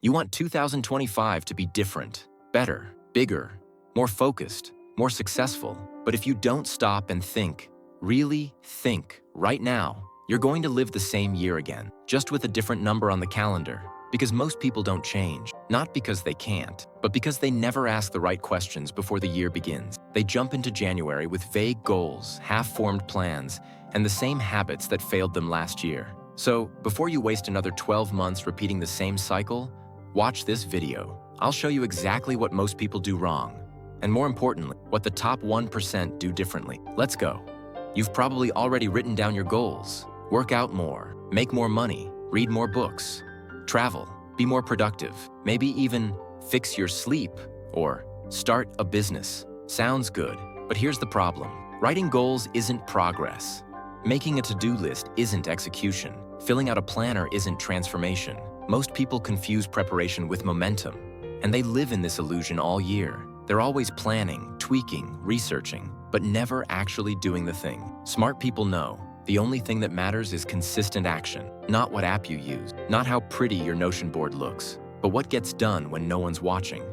You want 2025 to be different, better, bigger, more focused, more successful. But if you don't stop and think, really think, right now, you're going to live the same year again, just with a different number on the calendar. Because most people don't change, not because they can't, but because they never ask the right questions before the year begins. They jump into January with vague goals, half-formed plans, and the same habits that failed them last year. So, before you waste another 12 months repeating the same cycle, watch this video. I'll show you exactly what most people do wrong, and more importantly, what the top 1% do differently. Let's go. You've probably already written down your goals. Work out more, make more money, read more books, travel, be more productive, maybe even fix your sleep or start a business. Sounds good, but here's the problem. Writing goals isn't progress. Making a to-do list isn't execution. Filling out a planner isn't transformation. Most people confuse preparation with momentum, and they live in this illusion all year. They're always planning, tweaking, researching, but never actually doing the thing. Smart people know the only thing that matters is consistent action, not what app you use, not how pretty your Notion board looks, but what gets done when no one's watching.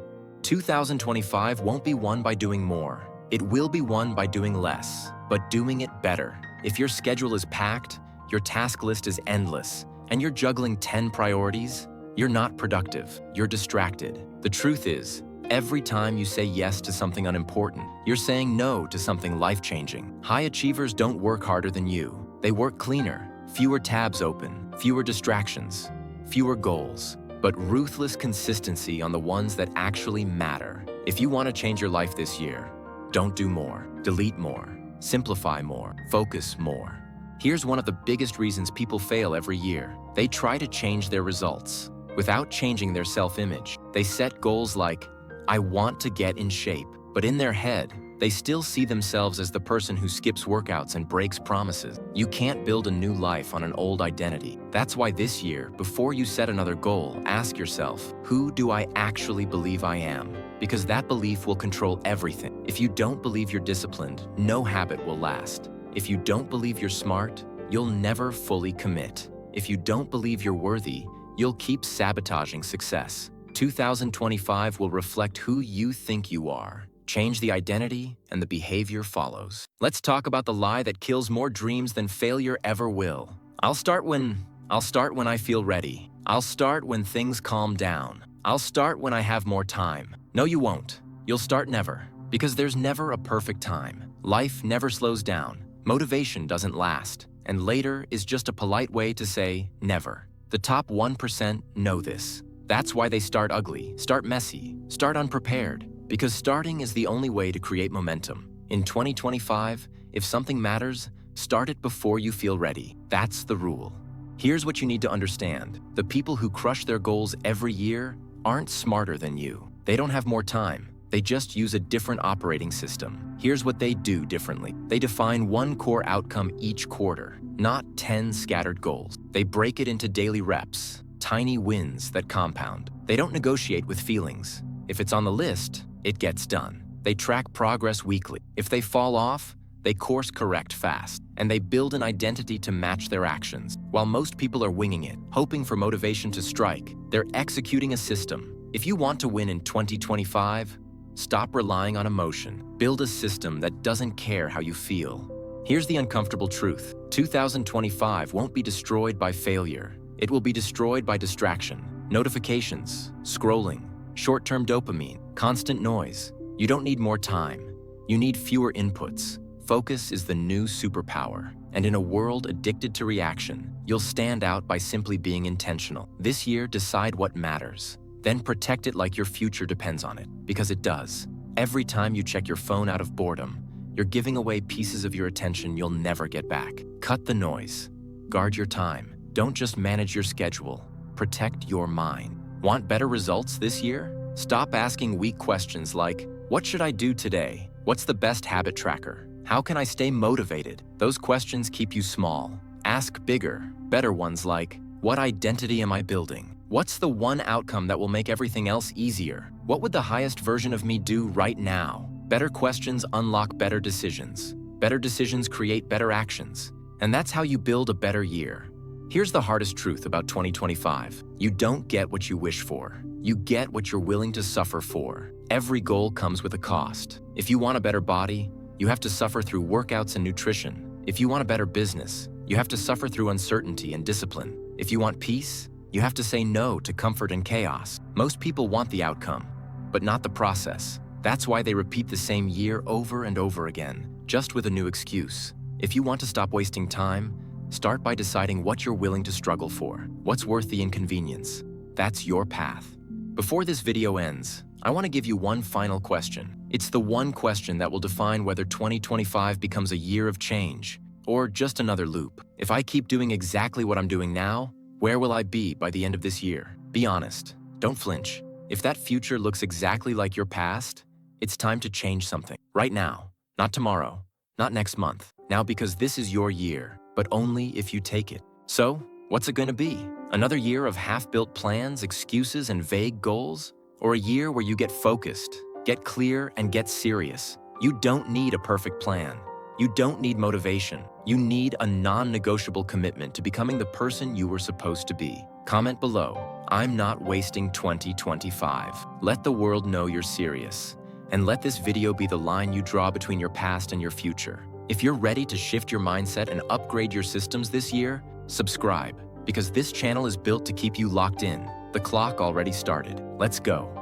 2025 won't be won by doing more. It will be won by doing less, but doing it better. If your schedule is packed, your task list is endless, and you're juggling 10 priorities, you're not productive, you're distracted. The truth is, every time you say yes to something unimportant, you're saying no to something life-changing. High achievers don't work harder than you. They work cleaner, fewer tabs open, fewer distractions, fewer goals, but ruthless consistency on the ones that actually matter. If you want to change your life this year, don't do more, delete more, simplify more, focus more. Here's one of the biggest reasons people fail every year. They try to change their results without changing their self-image. They set goals like, I want to get in shape, but in their head, they still see themselves as the person who skips workouts and breaks promises. You can't build a new life on an old identity. That's why this year, before you set another goal, ask yourself, who do I actually believe I am? Because that belief will control everything. If you don't believe you're disciplined, no habit will last. If you don't believe you're smart, you'll never fully commit. If you don't believe you're worthy, you'll keep sabotaging success. 2025 will reflect who you think you are. Change the identity, and the behavior follows. Let's talk about the lie that kills more dreams than failure ever will. I'll start when I feel ready. I'll start when things calm down. I'll start when I have more time. No, you won't. You'll start never, because there's never a perfect time. Life never slows down. Motivation doesn't last, and later is just a polite way to say never. The top 1% know this. That's why they start ugly, start messy, start unprepared, because starting is the only way to create momentum. In 2025, if something matters, start it before you feel ready. That's the rule. Here's what you need to understand. The people who crush their goals every year aren't smarter than you. They don't have more time. They just use a different operating system. Here's what they do differently. They define one core outcome each quarter, not 10 scattered goals. They break it into daily reps, tiny wins that compound. They don't negotiate with feelings. If it's on the list, it gets done. They track progress weekly. If they fall off, they course correct fast, and they build an identity to match their actions. While most people are winging it, hoping for motivation to strike, they're executing a system. If you want to win in 2025, stop relying on emotion. Build a system that doesn't care how you feel. Here's the uncomfortable truth. 2025 won't be destroyed by failure. It will be destroyed by distraction, notifications, scrolling, short-term dopamine, constant noise. You don't need more time. You need fewer inputs. Focus is the new superpower. And in a world addicted to reaction, you'll stand out by simply being intentional. This year, decide what matters. Then protect it like your future depends on it, because it does. Every time you check your phone out of boredom, you're giving away pieces of your attention you'll never get back. Cut the noise. Guard your time. Don't just manage your schedule. Protect your mind. Want better results this year? Stop asking weak questions like, what should I do today? What's the best habit tracker? How can I stay motivated? Those questions keep you small. Ask bigger, better ones like, what identity am I building? What's the one outcome that will make everything else easier? What would the highest version of me do right now? Better questions unlock better decisions. Better decisions create better actions. And that's how you build a better year. Here's the hardest truth about 2025. You don't get what you wish for. You get what you're willing to suffer for. Every goal comes with a cost. If you want a better body, you have to suffer through workouts and nutrition. If you want a better business, you have to suffer through uncertainty and discipline. If you want peace, you have to say no to comfort and chaos. Most people want the outcome, but not the process. That's why they repeat the same year over and over again, just with a new excuse. If you want to stop wasting time, start by deciding what you're willing to struggle for. What's worth the inconvenience? That's your path. Before this video ends, I want to give you one final question. It's the one question that will define whether 2025 becomes a year of change or just another loop. If I keep doing exactly what I'm doing now, where will I be by the end of this year? Be honest. Don't flinch. If that future looks exactly like your past, it's time to change something. Right now. Not tomorrow. Not next month. Now, because this is your year, but only if you take it. So, what's it going to be? Another year of half-built plans, excuses, and vague goals? Or a year where you get focused, get clear, and get serious? You don't need a perfect plan. You don't need motivation. You need a non-negotiable commitment to becoming the person you were supposed to be. Comment below, "I'm not wasting 2025. Let the world know you're serious. And let this video be the line you draw between your past and your future. If you're ready to shift your mindset and upgrade your systems this year, subscribe, because this channel is built to keep you locked in. The clock already started. Let's go.